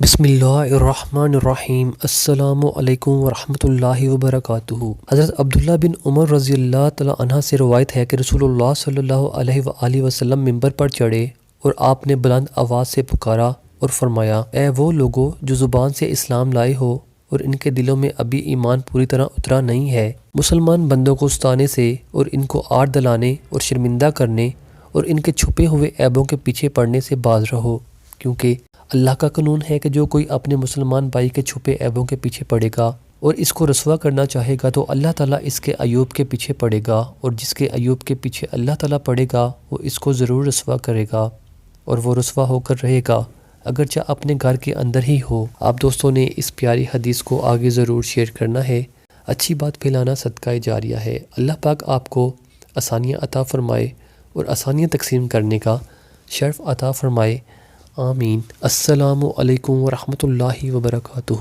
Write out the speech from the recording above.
بسم اللہ الرحمن الرحیم۔ السلام علیکم ورحمۃ اللہ وبرکاتہ۔ حضرت عبداللہ بن عمر رضی اللہ تعالیٰ عنہ سے روایت ہے کہ رسول اللہ صلی اللہ علیہ وآلہ وسلم ممبر پر چڑھے اور آپ نے بلند آواز سے پکارا اور فرمایا، اے وہ لوگو جو زبان سے اسلام لائے ہو اور ان کے دلوں میں ابھی ایمان پوری طرح اترا نہیں ہے، مسلمان بندوں کو ستانے سے اور ان کو آڑ دلانے اور شرمندہ کرنے اور ان کے چھپے ہوئے عیبوں کے پیچھے پڑنے سے باز رہو، کیونکہ اللہ کا قانون ہے کہ جو کوئی اپنے مسلمان بھائی کے چھپے عیبوں کے پیچھے پڑے گا اور اس کو رسوا کرنا چاہے گا تو اللہ تعالیٰ اس کے عیوب کے پیچھے پڑے گا، اور جس کے عیوب کے پیچھے اللہ تعالیٰ پڑے گا وہ اس کو ضرور رسوا کرے گا، اور وہ رسوا ہو کر رہے گا اگرچہ اپنے گھر کے اندر ہی ہو۔ آپ دوستوں نے اس پیاری حدیث کو آگے ضرور شیئر کرنا ہے۔ اچھی بات پھیلانا صدقہ جاریہ ہے۔ اللہ پاک آپ کو آسانیاں عطا فرمائے اور آسانیاں تقسیم کرنے کا شرف عطا فرمائے، آمین۔ السلام علیکم ورحمۃ اللہ وبرکاتہ۔